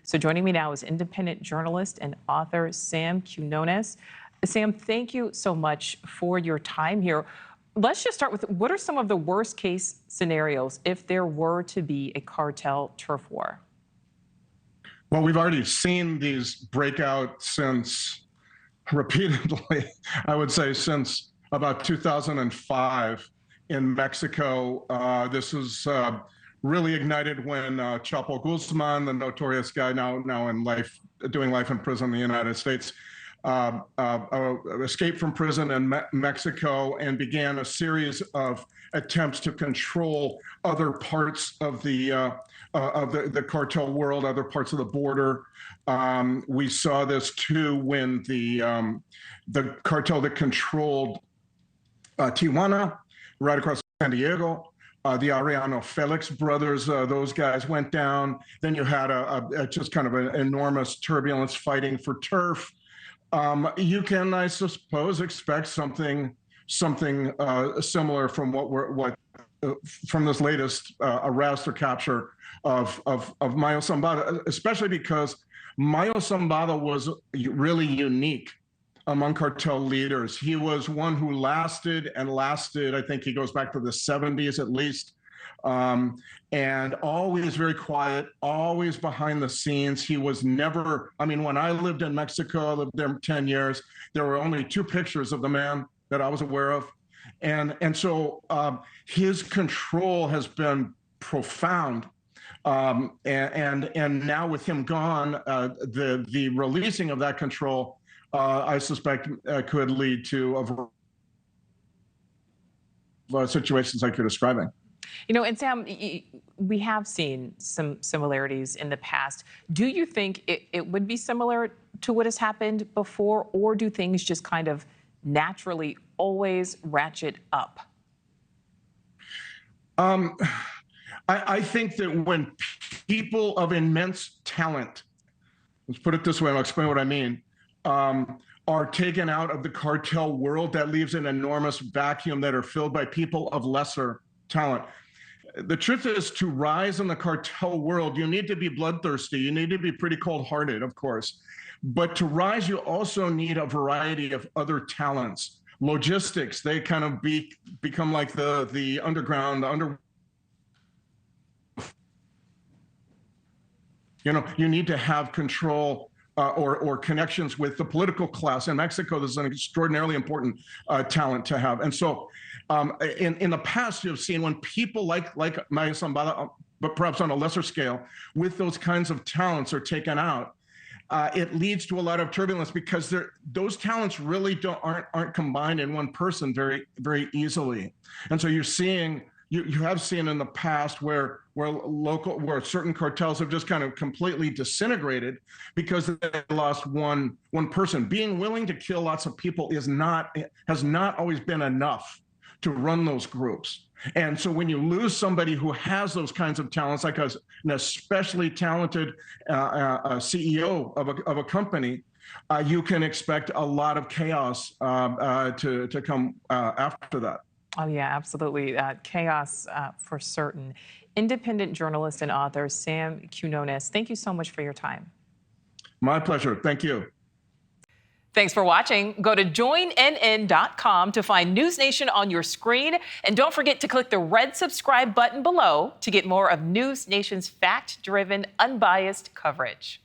So joining me now is independent journalist and author Sam Quinones. Sam, thank you so much for your time here. Let's just start with, what are some of the worst case scenarios if there were to be a cartel turf war? Well, we've already seen these break out repeatedly, I would say, since about 2005 in Mexico. This was really ignited when Chapo Guzman, the notorious guy now doing life in prison in the United States, escaped from prison in Mexico and began a series of attempts to control other parts of the cartel world, other parts of the border. We saw this too when the cartel that controlled Tijuana, right across San Diego, the Arellano Felix brothers, those guys went down. Then you had just kind of an enormous turbulence fighting for turf. You can, I suppose, expect something similar from from this latest arrest or capture of Mayo Zambada, especially because Mayo Zambada was really unique among cartel leaders. He was one who lasted and lasted. I think he goes back to the 70s at least, and always very quiet, always behind the scenes. He was never, I mean, when I lived in Mexico, I lived there 10 years, there were only 2 pictures of the man that I was aware of. And so his control has been profound. And now with him gone, the releasing of that control, I suspect could lead to a situations like you're describing. You know, and Sam, we have seen some similarities in the past. Do you think it would be similar to what has happened before, or do things just kind of naturally always ratchet up? I think that when people of immense talent, let's put it this way, I'll explain what I mean, are taken out of the cartel world, that leaves an enormous vacuum that are filled by people of lesser talent. The truth is, to rise in the cartel world, you need to be bloodthirsty. You need to be pretty cold-hearted, of course. But to rise, you also need a variety of other talents. Logistics, they kind of become like the underground, you know, you need to have control or connections with the political class. In Mexico, this is an extraordinarily important talent to have. And so in the past, you've seen when people like Mayo Zambada, but perhaps on a lesser scale, with those kinds of talents are taken out, it leads to a lot of turbulence because those talents really aren't combined in one person very, very easily. And so you're seeing, you have seen in the past where certain cartels have just kind of completely disintegrated because they lost one person. Being willing to kill lots of people has not always been enough to run those groups. And so when you lose somebody who has those kinds of talents, like an especially talented CEO of a company, you can expect a lot of chaos to come after that. Oh, yeah, absolutely. Chaos for certain. Independent journalist and author Sam Quinones, thank you so much for your time. My pleasure. Thank you. Thanks for watching. Go to joinnn.com to find NewsNation on your screen. And don't forget to click the red subscribe button below to get more of NewsNation's fact-driven, unbiased coverage.